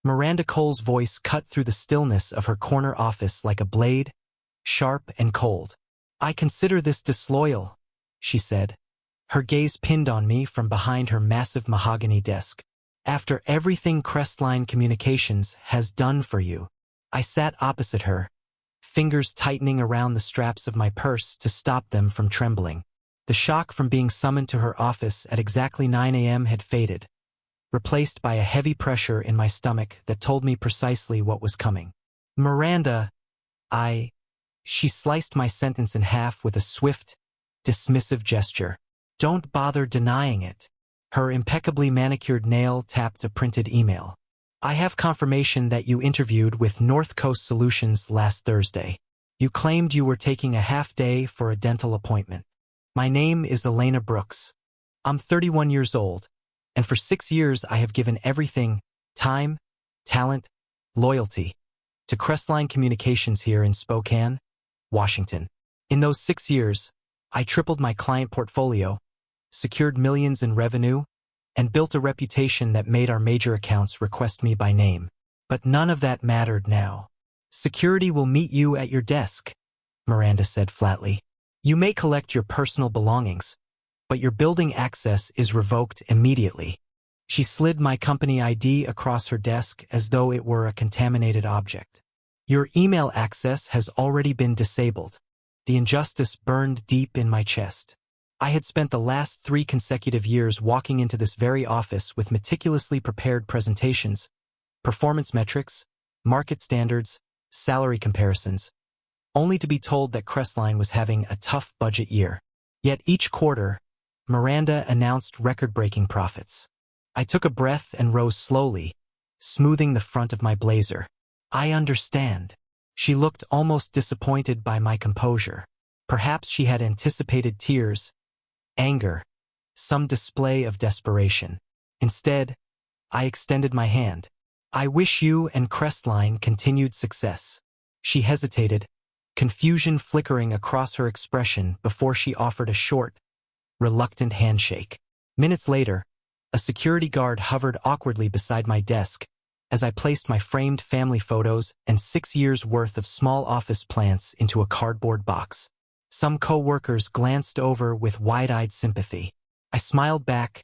Miranda Cole's voice cut through the stillness of her corner office like a blade, sharp and cold. "I consider this disloyal," she said, her gaze pinned on me from behind her massive mahogany desk. "After everything Crestline Communications has done for you." I sat opposite her, fingers tightening around the straps of my purse to stop them from trembling. The shock from being summoned to her office at exactly 9 a.m. had faded, replaced by a heavy pressure in my stomach that told me precisely what was coming. "Miranda, She sliced my sentence in half with a swift, dismissive gesture. "Don't bother denying it." Her impeccably manicured nail tapped a printed email. "I have confirmation that you interviewed with North Coast Solutions last Thursday. You claimed you were taking a half-day for a dental appointment. My name is Elena Brooks. I'm 31 years old, and for 6 years I have given everything, time, talent, loyalty, to Crestline Communications here in Spokane, Washington. In those 6 years, I tripled my client portfolio, secured millions in revenue, and built a reputation that made our major accounts request me by name. But none of that mattered now. Security will meet you at your desk," Miranda said flatly. "You may collect your personal belongings, but your building access is revoked immediately." She slid my company ID across her desk as though it were a contaminated object. "Your email access has already been disabled." The injustice burned deep in my chest. I had spent the last 3 consecutive years walking into this very office with meticulously prepared presentations, performance metrics, market standards, salary comparisons, only to be told that Crestline was having a tough budget year. Yet each quarter, Miranda announced record-breaking profits. I took a breath and rose slowly, smoothing the front of my blazer. "I understand." She looked almost disappointed by my composure. Perhaps she had anticipated tears, anger, some display of desperation. Instead, I extended my hand. "I wish you and Crestline continued success." She hesitated, confusion flickering across her expression before she offered a short, reluctant handshake. Minutes later, a security guard hovered awkwardly beside my desk as I placed my framed family photos and 6 years' worth of small office plants into a cardboard box. Some co-workers glanced over with wide-eyed sympathy. I smiled back,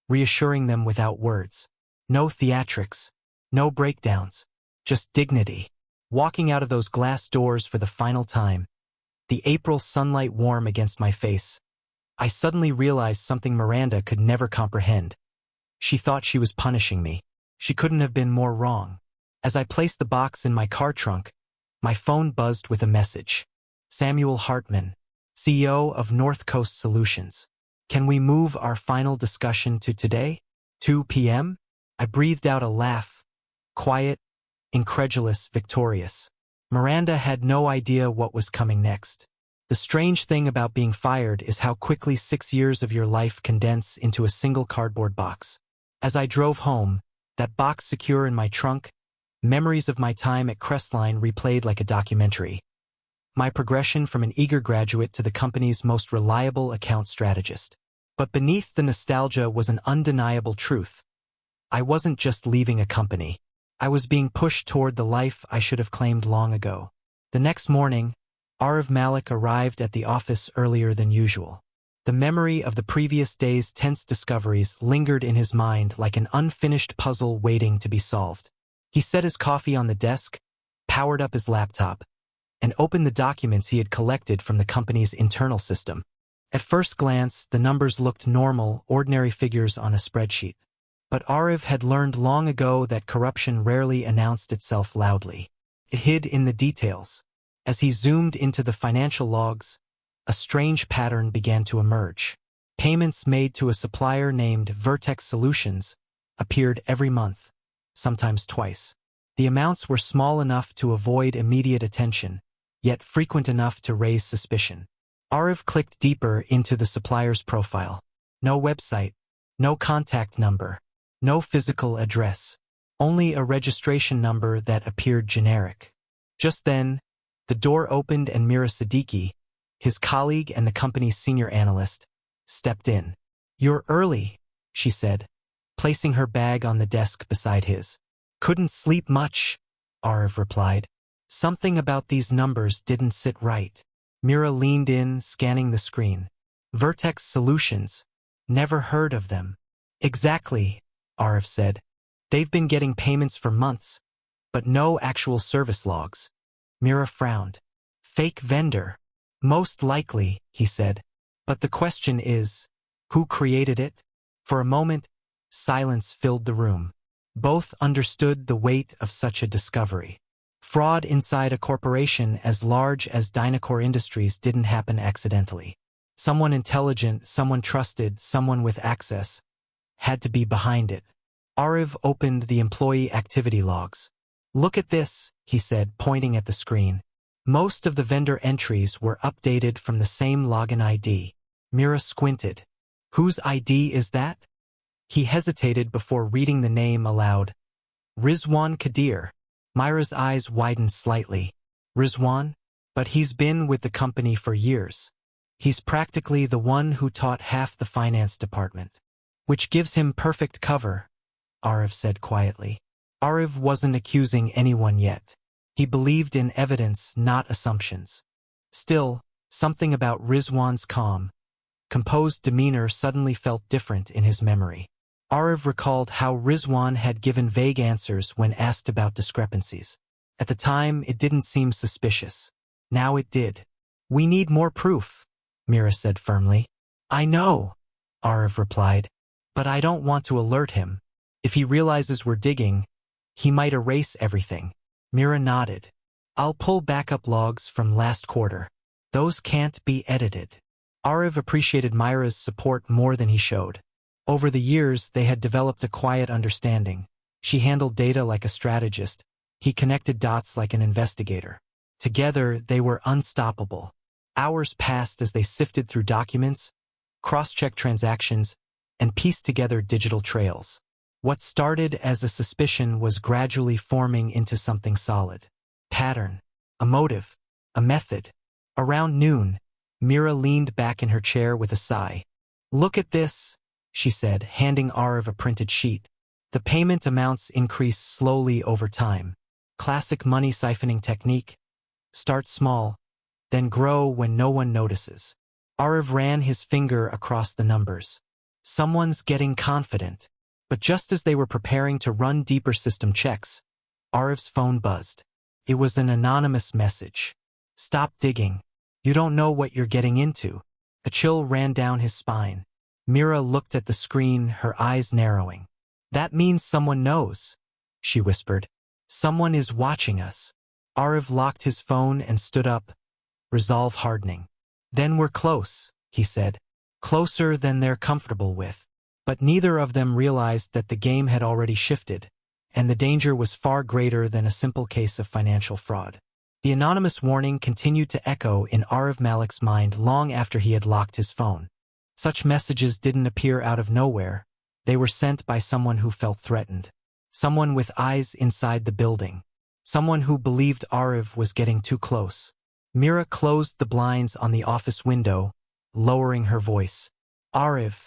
reassuring them without words. No theatrics, no breakdowns, just dignity. Walking out of those glass doors for the final time, the April sunlight warm against my face, I suddenly realized something Miranda could never comprehend. She thought she was punishing me. She couldn't have been more wrong. As I placed the box in my car trunk, my phone buzzed with a message. "Samuel Hartman, CEO of North Coast Solutions. Can we move our final discussion to today, 2 p.m.? I breathed out a laugh, quiet, incredulous, victorious. Miranda had no idea what was coming next. The strange thing about being fired is how quickly 6 years of your life condense into a single cardboard box. As I drove home, that box secure in my trunk, memories of my time at Crestline replayed like a documentary. My progression from an eager graduate to the company's most reliable account strategist. But beneath the nostalgia was an undeniable truth. I wasn't just leaving a company. I was being pushed toward the life I should have claimed long ago. The next morning, Arav Malik arrived at the office earlier than usual. The memory of the previous day's tense discoveries lingered in his mind like an unfinished puzzle waiting to be solved. He set his coffee on the desk, powered up his laptop, and opened the documents he had collected from the company's internal system. At first glance, the numbers looked normal, ordinary figures on a spreadsheet. But Arav had learned long ago that corruption rarely announced itself loudly. It hid in the details. As he zoomed into the financial logs, a strange pattern began to emerge. Payments made to a supplier named Vertex Solutions appeared every month, sometimes twice. The amounts were small enough to avoid immediate attention, yet frequent enough to raise suspicion. Arav clicked deeper into the supplier's profile. No website, no contact number, no physical address, only a registration number that appeared generic. Just then, the door opened and Mira Siddiqui, his colleague and the company's senior analyst, stepped in. "You're early," she said, placing her bag on the desk beside his. Couldn't sleep much, Arav replied. Something about these numbers didn't sit right. Mira leaned in, scanning the screen. Vertex Solutions. Never heard of them. Exactly, Arav said. They've been getting payments for months, but no actual service logs. Mira frowned. Fake vendor. Most likely, he said. But the question is, who created it? For a moment, silence filled the room. Both understood the weight of such a discovery. Fraud inside a corporation as large as Dynacore Industries didn't happen accidentally. Someone intelligent, someone trusted, someone with access had to be behind it. Arav opened the employee activity logs. Look at this, he said, pointing at the screen. Most of the vendor entries were updated from the same login ID. Mira squinted. Whose ID is that? He hesitated before reading the name aloud. Rizwan Kadir. Mira's eyes widened slightly. Rizwan? But he's been with the company for years. He's practically the one who taught half the finance department. Which gives him perfect cover, Arav said quietly. Arav wasn't accusing anyone yet. He believed in evidence, not assumptions. Still, something about Rizwan's calm, composed demeanor suddenly felt different in his memory. Arav recalled how Rizwan had given vague answers when asked about discrepancies. At the time, it didn't seem suspicious. Now it did. We need more proof, Mira said firmly. I know, Arav replied, but I don't want to alert him. If he realizes we're digging, he might erase everything. Mira nodded. I'll pull backup logs from last quarter. Those can't be edited. Arav appreciated Mira's support more than he showed. Over the years, they had developed a quiet understanding. She handled data like a strategist. He connected dots like an investigator. Together, they were unstoppable. Hours passed as they sifted through documents, cross-checked transactions, and pieced together digital trails. What started as a suspicion was gradually forming into something solid. Pattern, a motive, a method. Around noon, Mira leaned back in her chair with a sigh. Look at this, she said, handing Arav a printed sheet. The payment amounts increase slowly over time. Classic money siphoning technique. Start small, then grow when no one notices. Arav ran his finger across the numbers. Someone's getting confident. But just as they were preparing to run deeper system checks, Arav's phone buzzed. It was an anonymous message. Stop digging. You don't know what you're getting into. A chill ran down his spine. Mira looked at the screen, her eyes narrowing. That means someone knows, she whispered. Someone is watching us. Arav locked his phone and stood up, resolve hardening. Then we're close, he said. Closer than they're comfortable with. But neither of them realized that the game had already shifted, and the danger was far greater than a simple case of financial fraud. The anonymous warning continued to echo in Arav Malik's mind long after he had locked his phone. Such messages didn't appear out of nowhere. They were sent by someone who felt threatened. Someone with eyes inside the building. Someone who believed Arav was getting too close. Mira closed the blinds on the office window, lowering her voice. Arav,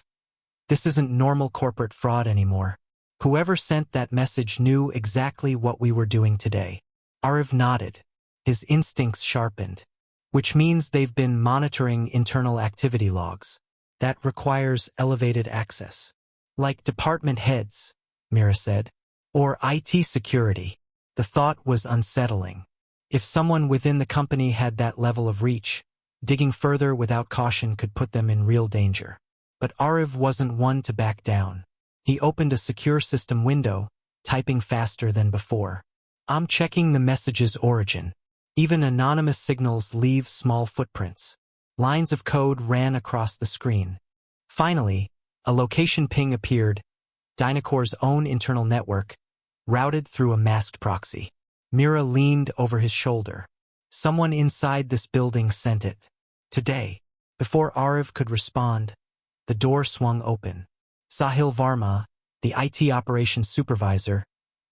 this isn't normal corporate fraud anymore. Whoever sent that message knew exactly what we were doing today. Arav nodded. His instincts sharpened. Which means they've been monitoring internal activity logs. That requires elevated access. Like department heads, Mira said. Or IT security. The thought was unsettling. If someone within the company had that level of reach, digging further without caution could put them in real danger. But Arav wasn't one to back down. He opened a secure system window, typing faster than before. I'm checking the message's origin. Even anonymous signals leave small footprints. Lines of code ran across the screen. Finally, a location ping appeared, Dynacore's own internal network, routed through a masked proxy. Mira leaned over his shoulder. Someone inside this building sent it. Today. Before Arav could respond, the door swung open. Sahil Varma, the IT operations supervisor,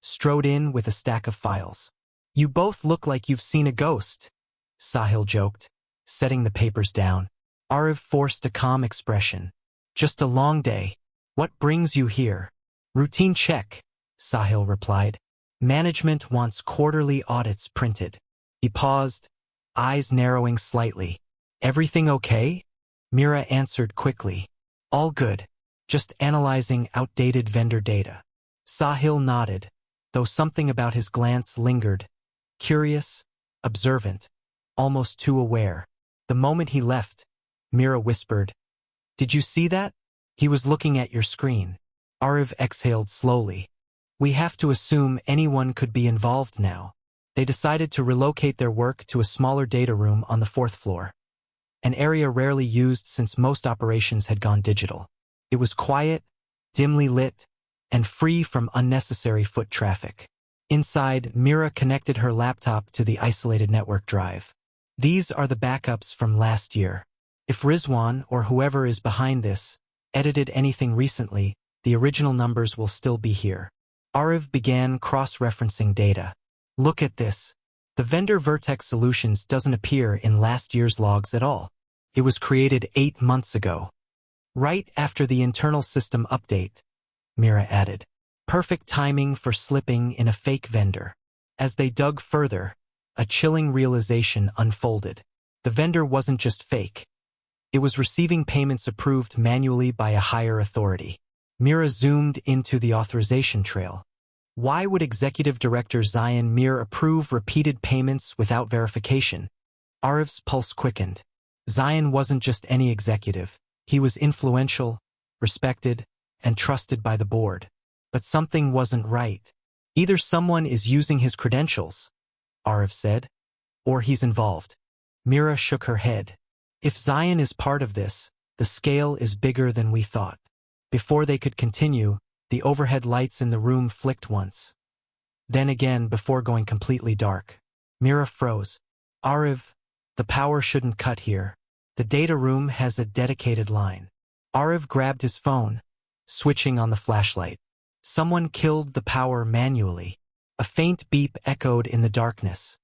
strode in with a stack of files. You both look like you've seen a ghost, Sahil joked, setting the papers down. Arav forced a calm expression. Just a long day. What brings you here? Routine check, Sahil replied. Management wants quarterly audits printed. He paused, eyes narrowing slightly. Everything okay? Mira answered quickly. All good. Just analyzing outdated vendor data. Sahil nodded, though something about his glance lingered. Curious, observant, almost too aware. The moment he left, Mira whispered, "Did you see that? He was looking at your screen." Arav exhaled slowly. "We have to assume anyone could be involved now." They decided to relocate their work to a smaller data room on the 4th floor, an area rarely used since most operations had gone digital. It was quiet, dimly lit, and free from unnecessary foot traffic. Inside, Mira connected her laptop to the isolated network drive. These are the backups from last year. If Rizwan, or whoever is behind this, edited anything recently, the original numbers will still be here. Arav began cross-referencing data. Look at this. The vendor Vertex Solutions doesn't appear in last year's logs at all. It was created 8 months ago. Right after the internal system update, Mira added. Perfect timing for slipping in a fake vendor. As they dug further, a chilling realization unfolded. The vendor wasn't just fake. It was receiving payments approved manually by a higher authority. Mira zoomed into the authorization trail. Why would Executive Director Zayan Mir approve repeated payments without verification? Arav's pulse quickened. Zayan wasn't just any executive. He was influential, respected, and trusted by the board. But something wasn't right. Either someone is using his credentials, Arav said, or he's involved. Mira shook her head. If Zayan is part of this, the scale is bigger than we thought. Before they could continue, the overhead lights in the room flicked once. Then again before going completely dark. Mira froze. Arav, the power shouldn't cut here. The data room has a dedicated line. Arav grabbed his phone, switching on the flashlight. Someone killed the power manually. A faint beep echoed in the darkness,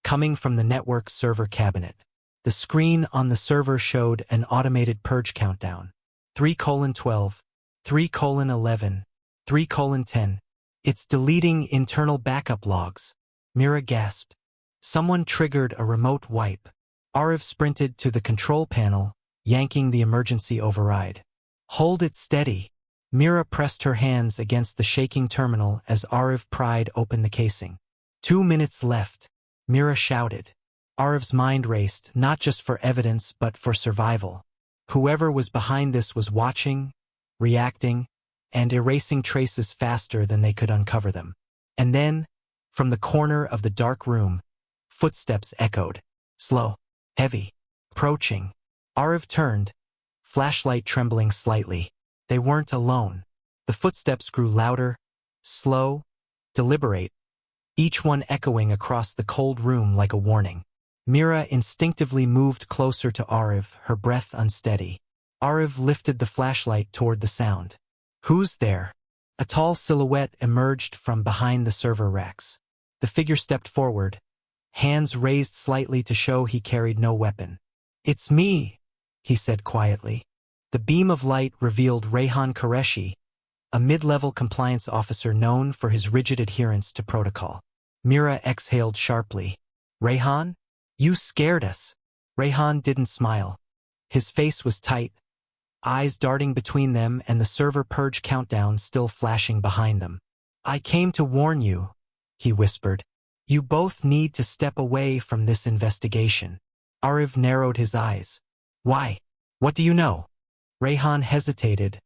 coming from the network server cabinet. The screen on the server showed an automated purge countdown. 3:12, 3:11, 3:10. It's deleting internal backup logs. Mira gasped. Someone triggered a remote wipe. Arav sprinted to the control panel, yanking the emergency override. Hold it steady. Mira pressed her hands against the shaking terminal as Arav pried open the casing. 2 minutes left. Mira shouted. Arav's mind raced, not just for evidence but for survival. Whoever was behind this was watching, reacting, and erasing traces faster than they could uncover them. And then, from the corner of the dark room, footsteps echoed. Slow, heavy, approaching. Arav turned, flashlight trembling slightly. They weren't alone. The footsteps grew louder, slow, deliberate, each one echoing across the cold room like a warning. Mira instinctively moved closer to Arav, her breath unsteady. Arav lifted the flashlight toward the sound. Who's there? A tall silhouette emerged from behind the server racks. The figure stepped forward, hands raised slightly to show he carried no weapon. It's me, he said quietly. The beam of light revealed Rehan Qureshi, a mid-level compliance officer known for his rigid adherence to protocol. Mira exhaled sharply. Rehan? You scared us. Rehan didn't smile. His face was tight, eyes darting between them and the server purge countdown still flashing behind them. I came to warn you, he whispered. You both need to step away from this investigation. Arav narrowed his eyes. Why? What do you know? Rehan hesitated,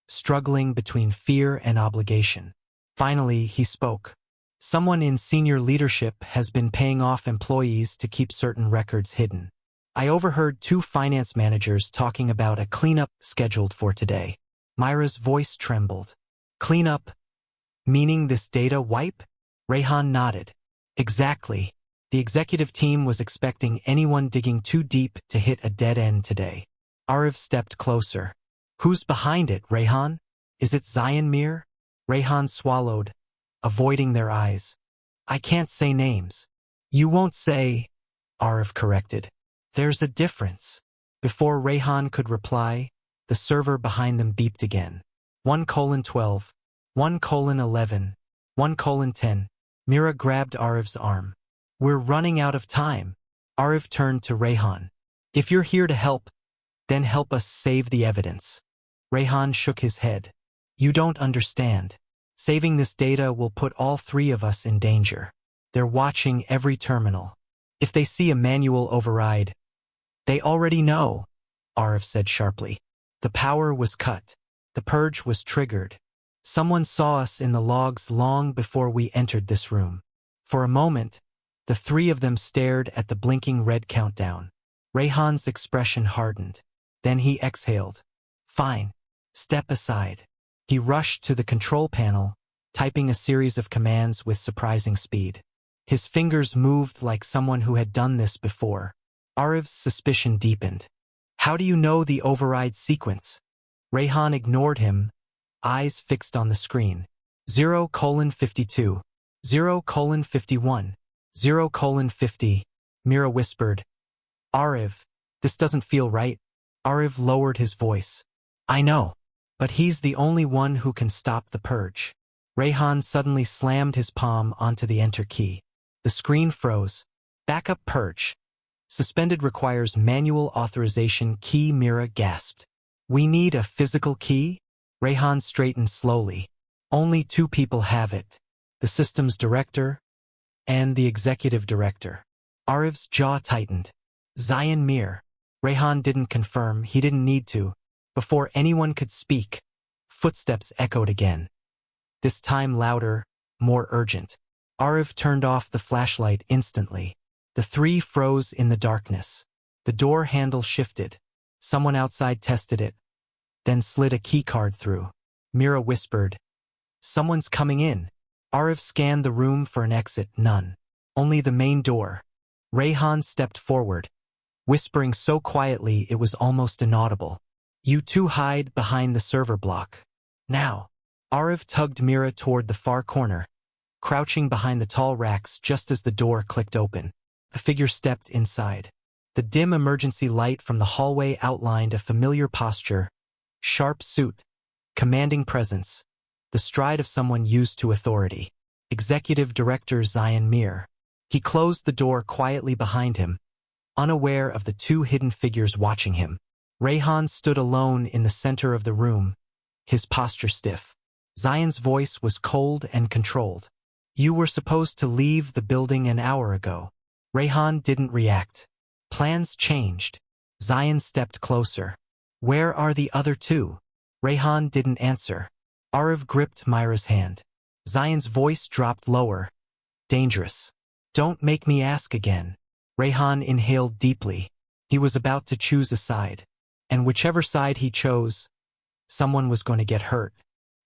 struggling between fear and obligation. Finally, he spoke. Someone in senior leadership has been paying off employees to keep certain records hidden. I overheard 2 finance managers talking about a cleanup scheduled for today. Myra's voice trembled. Cleanup? Meaning this data wipe? Rehan nodded. Exactly. The executive team was expecting anyone digging too deep to hit a dead end today. Arav stepped closer. Who's behind it, Rehan? Is it Zayan Mir? Rehan swallowed, avoiding their eyes. I can't say names. You won't say, Arav corrected. There's a difference. Before Rehan could reply, the server behind them beeped again. 1:12, 1:11, 1:10. Mira grabbed Arif's arm. We're running out of time. Arif turned to Rehan. If you're here to help, then help us save the evidence. Rehan shook his head. You don't understand. Saving this data will put all three of us in danger. They're watching every terminal. If they see a manual override, they already know, Arif said sharply. The power was cut. The purge was triggered. Someone saw us in the logs long before we entered this room. For a moment, the three of them stared at the blinking red countdown. Rehan's expression hardened. Then he exhaled. Fine. Step aside. He rushed to the control panel, typing a series of commands with surprising speed. His fingers moved like someone who had done this before. Arif's suspicion deepened. How do you know the override sequence? Rehan ignored him, eyes fixed on the screen. 0:52, 0:51, 0:50. Mira whispered. Arif, this doesn't feel right. Arif lowered his voice. I know, but he's the only one who can stop the purge. Rehan suddenly slammed his palm onto the enter key. The screen froze. Backup purge. Suspended requires manual authorization key. Mira gasped. We need a physical key? Rehan straightened slowly. Only two people have it. The systems director and the executive director. Arif's jaw tightened. Zion Mir. Rehan didn't confirm, he didn't need to. Before anyone could speak, footsteps echoed again. This time louder, more urgent. Arif turned off the flashlight instantly. The three froze in the darkness. The door handle shifted. Someone outside tested it, then slid a keycard through. Mira whispered, Someone's coming in. Arif scanned the room for an exit. None. Only the main door. Rehan stepped forward, whispering so quietly it was almost inaudible. You two hide behind the server block. Now. Arif tugged Mira toward the far corner, crouching behind the tall racks just as the door clicked open. A figure stepped inside. The dim emergency light from the hallway outlined a familiar posture, sharp suit, commanding presence, the stride of someone used to authority. Executive Director Zion Mir. He closed the door quietly behind him, unaware of the two hidden figures watching him. Rehan stood alone in the center of the room, his posture stiff. Zion's voice was cold and controlled. You were supposed to leave the building an hour ago. Rehan didn't react. Plans changed. Zion stepped closer. Where are the other two? Rehan didn't answer. Arif gripped Myra's hand. Zion's voice dropped lower. Dangerous. Don't make me ask again. Rehan inhaled deeply. He was about to choose a side. And whichever side he chose, someone was going to get hurt.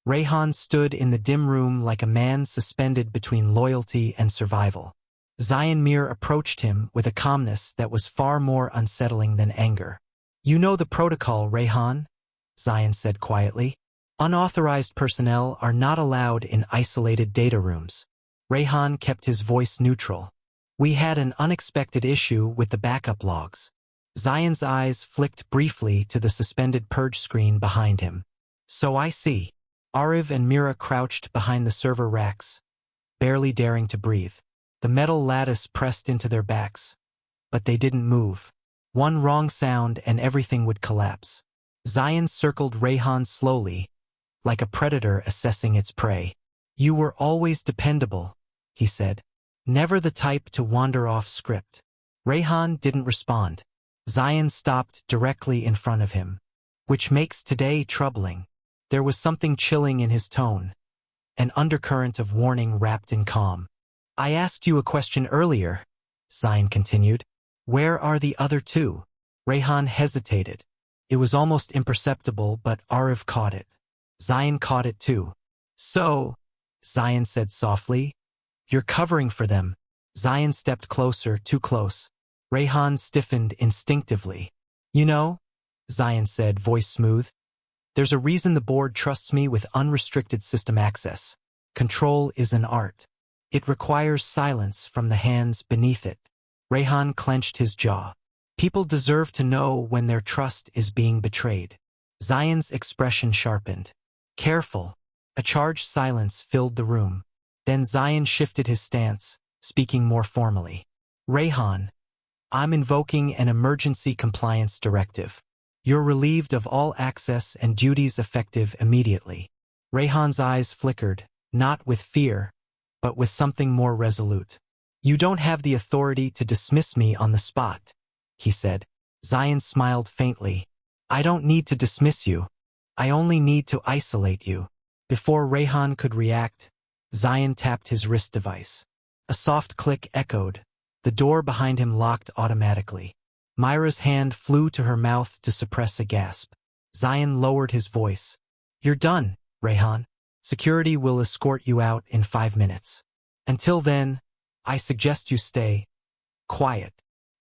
Rehan stood in the dim room like a man suspended between loyalty and survival. Zion Mir approached him with a calmness that was far more unsettling than anger. You know the protocol, Rehan, Zion said quietly. Unauthorized personnel are not allowed in isolated data rooms. Rehan kept his voice neutral. We had an unexpected issue with the backup logs. Zion's eyes flicked briefly to the suspended purge screen behind him. So I see. Arif and Mira crouched behind the server racks, barely daring to breathe. The metal lattice pressed into their backs, but they didn't move. One wrong sound and everything would collapse. Zion circled Rehan slowly, like a predator assessing its prey. You were always dependable, he said. Never the type to wander off script. Rehan didn't respond. Zion stopped directly in front of him. Which makes today troubling. There was something chilling in his tone, an undercurrent of warning wrapped in calm. I asked you a question earlier, Zion continued. Where are the other two? Rehan hesitated. It was almost imperceptible, but Arif caught it. Zion caught it too. So, Zion said softly, you're covering for them. Zion stepped closer, too close. Rehan stiffened instinctively. You know, Zion said, voice smooth, there's a reason the board trusts me with unrestricted system access. Control is an art. It requires silence from the hands beneath it. Rehan clenched his jaw. People deserve to know when their trust is being betrayed. Zion's expression sharpened. Careful. A charged silence filled the room. Then Zion shifted his stance, speaking more formally. Rayhan, I'm invoking an emergency compliance directive. You're relieved of all access and duties effective immediately. Rayhan's eyes flickered, not with fear, but with something more resolute. You don't have the authority to dismiss me on the spot, he said. Zion smiled faintly. I don't need to dismiss you. I only need to isolate you. Before Rayhan could react, Zion tapped his wrist device. A soft click echoed. The door behind him locked automatically. Myra's hand flew to her mouth to suppress a gasp. Zion lowered his voice. You're done, Rayhan. Security will escort you out in 5 minutes. Until then, I suggest you stay quiet.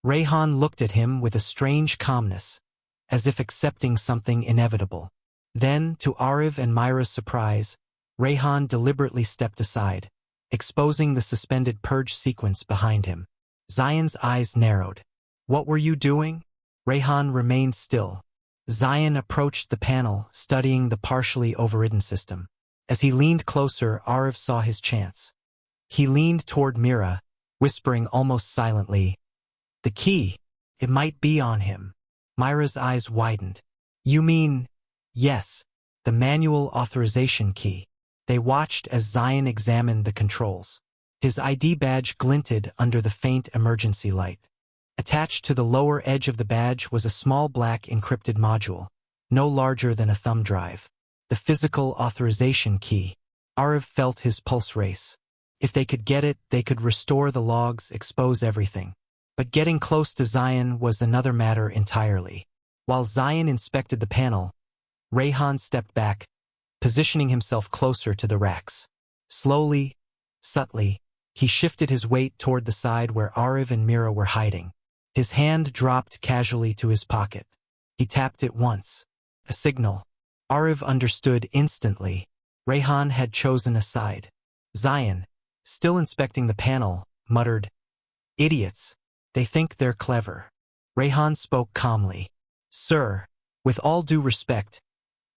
Rayhan looked at him with a strange calmness, as if accepting something inevitable. Then, to Ariv and Myra's surprise, Rayhan deliberately stepped aside, exposing the suspended purge sequence behind him. Zion's eyes narrowed. What were you doing? Rayhan remained still. Zion approached the panel, studying the partially overridden system. As he leaned closer, Ariv saw his chance. He leaned toward Mira, whispering almost silently, The key, it might be on him. Myra's eyes widened. You mean, yes, the manual authorization key. They watched as Zion examined the controls. His ID badge glinted under the faint emergency light. Attached to the lower edge of the badge was a small black encrypted module, no larger than a thumb drive. The physical authorization key. Ariv felt his pulse race. If they could get it, they could restore the logs, expose everything. But getting close to Zion was another matter entirely. While Zion inspected the panel, Rayhan stepped back, positioning himself closer to the racks. Slowly, subtly, he shifted his weight toward the side where Ariv and Mira were hiding. His hand dropped casually to his pocket. He tapped it once. A signal. Ariv understood instantly. Rayhan had chosen a side. Zion, still inspecting the panel, muttered, Idiots. They think they're clever. Rayhan spoke calmly. Sir, with all due respect,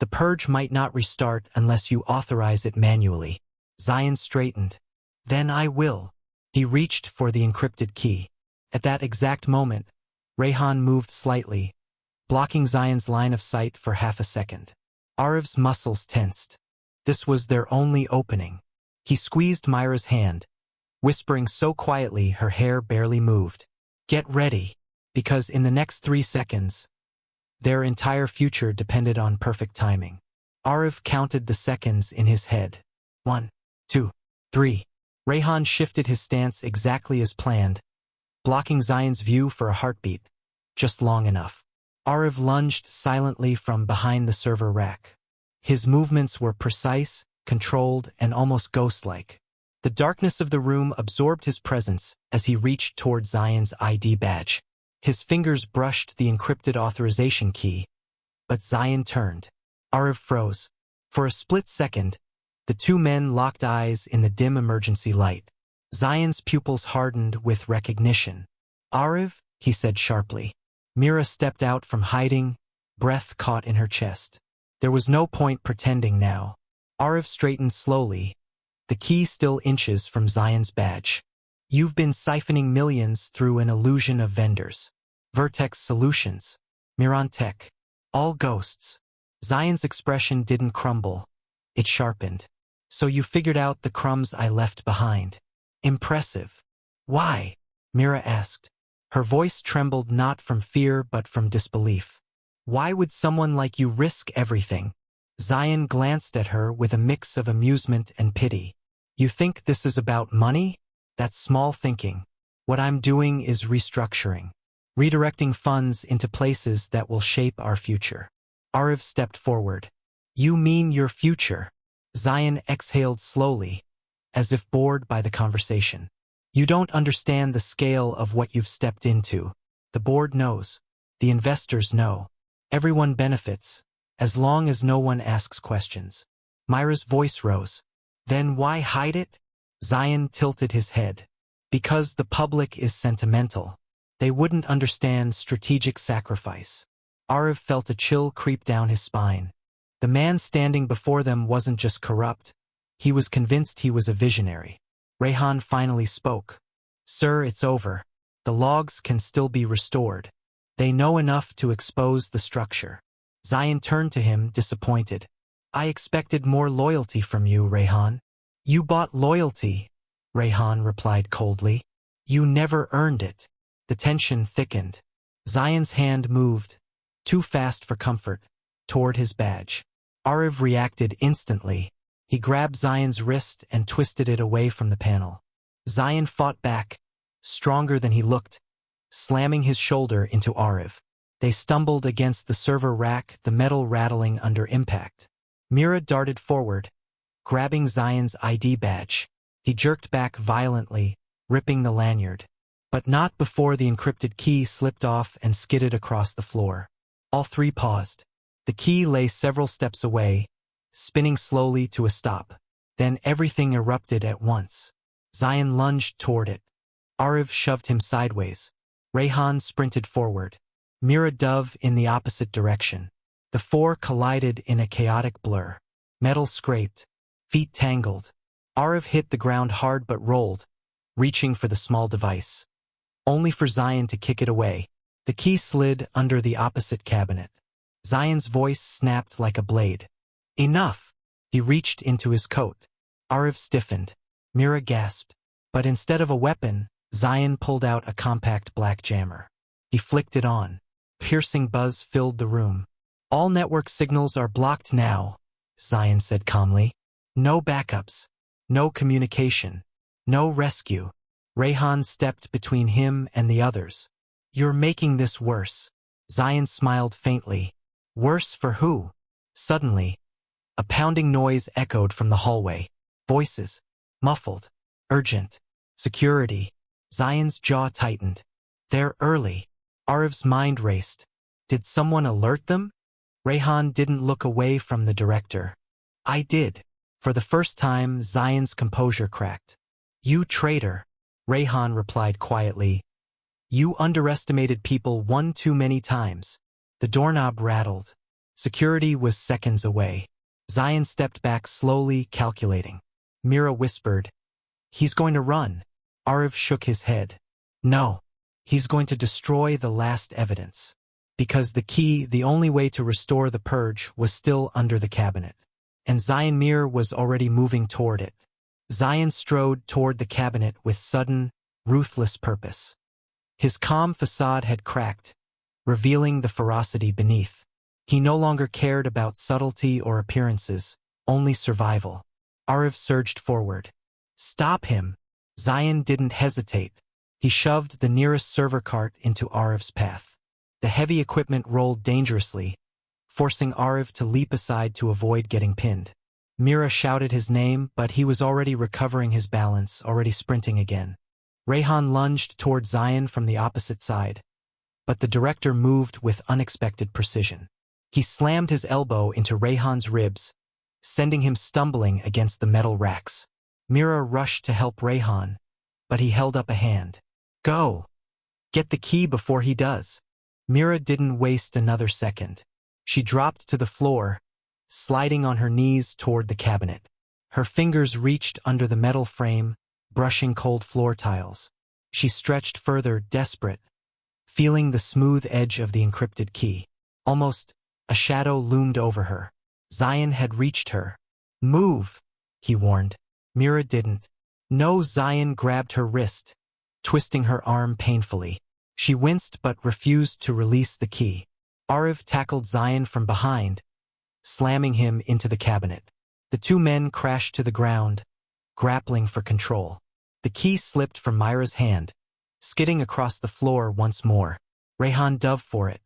the purge might not restart unless you authorize it manually. Zion straightened. Then I will. He reached for the encrypted key. At that exact moment, Rayhan moved slightly, blocking Zion's line of sight for half a second. Ariv's muscles tensed. This was their only opening. He squeezed Myra's hand, whispering so quietly her hair barely moved. Get ready, because in the next 3 seconds, their entire future depended on perfect timing. Ariv counted the seconds in his head. 1, 2, 3. Rayhan shifted his stance exactly as planned, blocking Zion's view for a heartbeat, just long enough. Ariv lunged silently from behind the server rack. His movements were precise, controlled, and almost ghost-like. The darkness of the room absorbed his presence as he reached toward Zion's ID badge. His fingers brushed the encrypted authorization key, but Zion turned. Ariv froze. For a split second, the two men locked eyes in the dim emergency light. Zion's pupils hardened with recognition. Ariv, he said sharply. Mira stepped out from hiding, breath caught in her chest. There was no point pretending now. Ariv straightened slowly, the key still inches from Zion's badge. You've been siphoning millions through an illusion of vendors. Vertex Solutions, Mirantech, all ghosts. Zion's expression didn't crumble. It sharpened. So you figured out the crumbs I left behind. Impressive. Why? Mira asked. Her voice trembled not from fear but from disbelief. Why would someone like you risk everything? Zion glanced at her with a mix of amusement and pity. You think this is about money? That's small thinking. What I'm doing is restructuring. Redirecting funds into places that will shape our future. Ariv stepped forward. You mean your future? Zion exhaled slowly, as if bored by the conversation. You don't understand the scale of what you've stepped into. The board knows. The investors know. Everyone benefits, as long as no one asks questions. Myra's voice rose. Then why hide it? Zion tilted his head. Because the public is sentimental. They wouldn't understand strategic sacrifice. Ariv felt a chill creep down his spine. The man standing before them wasn't just corrupt, He was convinced he was a visionary. Rayhan finally spoke. "Sir, it's over. The logs can still be restored. They know enough to expose the structure." Zion turned to him, disappointed. "I expected more loyalty from you, Rayhan." "You bought loyalty," Rayhan replied coldly. "You never earned it." The tension thickened. Zion's hand moved, too fast for comfort, toward his badge. Ariv reacted instantly. He grabbed Zion's wrist and twisted it away from the panel. Zion fought back, stronger than he looked, slamming his shoulder into Ariv. They stumbled against the server rack, the metal rattling under impact. Mira darted forward, grabbing Zion's ID badge. He jerked back violently, ripping the lanyard. But not before the encrypted key slipped off and skidded across the floor. All three paused. The key lay several steps away, spinning slowly to a stop. Then everything erupted at once. Zion lunged toward it. Ariv shoved him sideways. Rayhan sprinted forward. Mira dove in the opposite direction. The four collided in a chaotic blur. Metal scraped. Feet tangled. Ariv hit the ground hard but rolled, reaching for the small device. Only for Zion to kick it away. The key slid under the opposite cabinet. Zion's voice snapped like a blade. "Enough!" He reached into his coat. Ariv stiffened. Mira gasped. But instead of a weapon, Zion pulled out a compact black jammer. He flicked it on. Piercing buzz filled the room. "All network signals are blocked now," Zion said calmly. "No backups. No communication. No rescue." Rayhan stepped between him and the others. "You're making this worse." Zion smiled faintly. "Worse for who?" Suddenly, a pounding noise echoed from the hallway. Voices. Muffled. Urgent. Security. Zion's jaw tightened. "They're early." Ariv's mind raced. Did someone alert them? Rayhan didn't look away from the director. "I did." For the first time, Zion's composure cracked. "You traitor," Rayhan replied quietly. "You underestimated people one too many times." The doorknob rattled. Security was seconds away. Zion stepped back slowly, calculating. Mira whispered, "He's going to run." Ariv shook his head. "No. He's going to destroy the last evidence." Because the key, the only way to restore the purge, was still under the cabinet. And Zion Mir was already moving toward it. Zion strode toward the cabinet with sudden, ruthless purpose. His calm facade had cracked, revealing the ferocity beneath. He no longer cared about subtlety or appearances, only survival. Ariv surged forward. "Stop him!" Zion didn't hesitate. He shoved the nearest server cart into Ariv's path. The heavy equipment rolled dangerously, forcing Ariv to leap aside to avoid getting pinned. Mira shouted his name, but he was already recovering his balance, already sprinting again. Rayhan lunged toward Zion from the opposite side, but the director moved with unexpected precision. He slammed his elbow into Rayhan's ribs, sending him stumbling against the metal racks. Mira rushed to help Rayhan, but he held up a hand. "Go! Get the key before he does." Mira didn't waste another second. She dropped to the floor, sliding on her knees toward the cabinet. Her fingers reached under the metal frame, brushing cold floor tiles. She stretched further, desperate, feeling the smooth edge of the encrypted key. Almost, a shadow loomed over her. Zion had reached her. "Move," he warned. Mira didn't. No, Zion grabbed her wrist, twisting her arm painfully. She winced but refused to release the key. Ariv tackled Zion from behind, slamming him into the cabinet. The two men crashed to the ground, grappling for control. The key slipped from Myra's hand, skidding across the floor once more. Rayhan dove for it.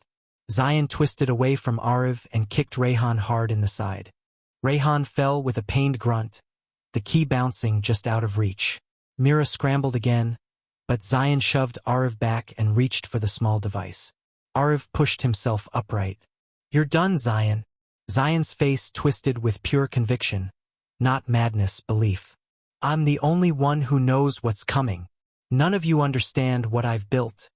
Zion twisted away from Ariv and kicked Rayhan hard in the side. Rayhan fell with a pained grunt, the key bouncing just out of reach. Mira scrambled again, but Zion shoved Ariv back and reached for the small device. Ariv pushed himself upright. "You're done, Zion." Zion's face twisted with pure conviction, not madness, belief. "I'm the only one who knows what's coming. None of you understand what I've built,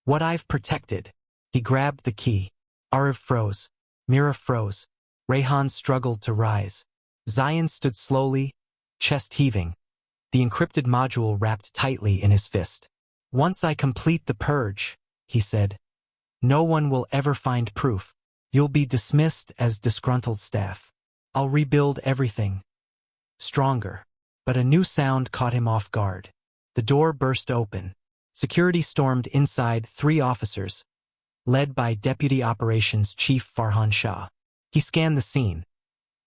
what I've protected." He grabbed the key. Ariv froze. Mira froze. Rayhan struggled to rise. Zion stood slowly, chest heaving, the encrypted module wrapped tightly in his fist. "Once I complete the purge," he said, "no one will ever find proof. You'll be dismissed as disgruntled staff. I'll rebuild everything. Stronger." But a new sound caught him off guard. The door burst open. Security stormed inside, 3 officers, led by Deputy Operations Chief Farhan Shah. He scanned the scene.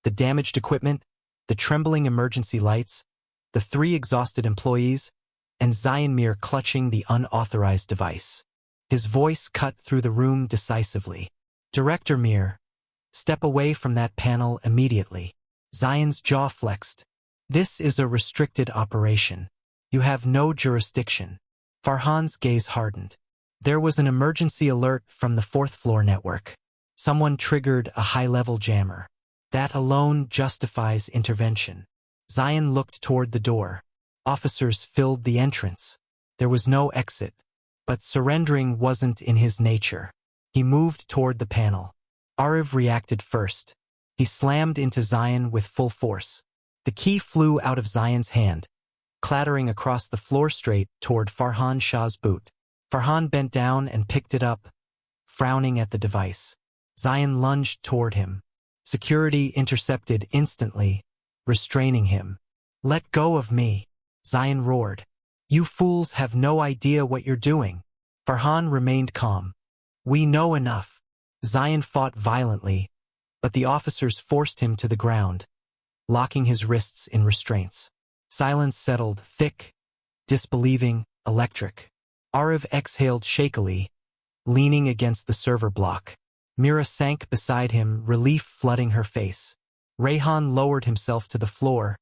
The damaged equipment, the trembling emergency lights, the 3 exhausted employees, and Zion Mir clutching the unauthorized device. His voice cut through the room decisively. "Director Mir, step away from that panel immediately." Zion's jaw flexed. "This is a restricted operation. You have no jurisdiction." Farhan's gaze hardened. There was an emergency alert from the 4th floor network. Someone triggered a high-level jammer. That alone justifies intervention. Zion looked toward the door. Officers filled the entrance. There was no exit. But surrendering wasn't in his nature. He moved toward the panel. Arif reacted first. He slammed into Zion with full force. The key flew out of Zion's hand, clattering across the floor straight toward Farhan Shah's boot. Farhan bent down and picked it up, frowning at the device. Zion lunged toward him. Security intercepted instantly, restraining him. "Let go of me," Zion roared. "You fools have no idea what you're doing." Farhan remained calm. "We know enough." Zion fought violently, but the officers forced him to the ground, locking his wrists in restraints. Silence settled, thick, disbelieving, electric. Arif exhaled shakily, leaning against the server block. Mira sank beside him, relief flooding her face. Rayhan lowered himself to the floor,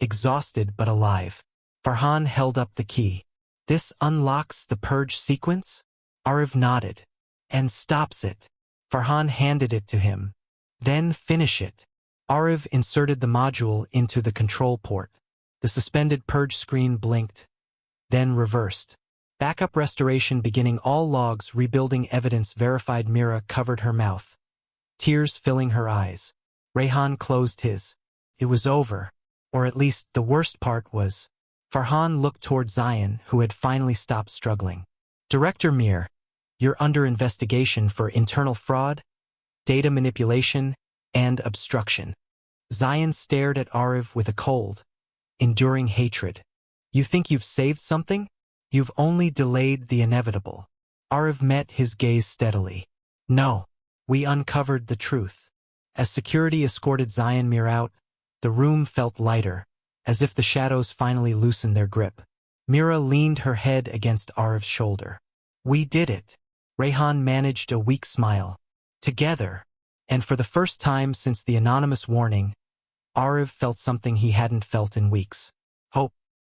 exhausted but alive. Farhan held up the key. "This unlocks the purge sequence?" Arif nodded. "And stops it." Farhan handed it to him. "Then finish it." Arif inserted the module into the control port. The suspended purge screen blinked, then reversed. Backup restoration beginning. All logs rebuilding evidence verified. Mira covered her mouth, tears filling her eyes. Rayhan closed his. It was over, or at least the worst part was. Farhan looked toward Zion, who had finally stopped struggling. "Director Mir, you're under investigation for internal fraud, data manipulation, and obstruction." Zion stared at Arif with a cold, enduring hatred. "You think you've saved something? You've only delayed the inevitable." Arif met his gaze steadily. "No, we uncovered the truth." As security escorted Zion Mir out, the room felt lighter, as if the shadows finally loosened their grip. Mira leaned her head against Arif's shoulder. "We did it." Rayhan managed a weak smile. "Together." And for the first time since the anonymous warning, Arif felt something he hadn't felt in weeks. Hope.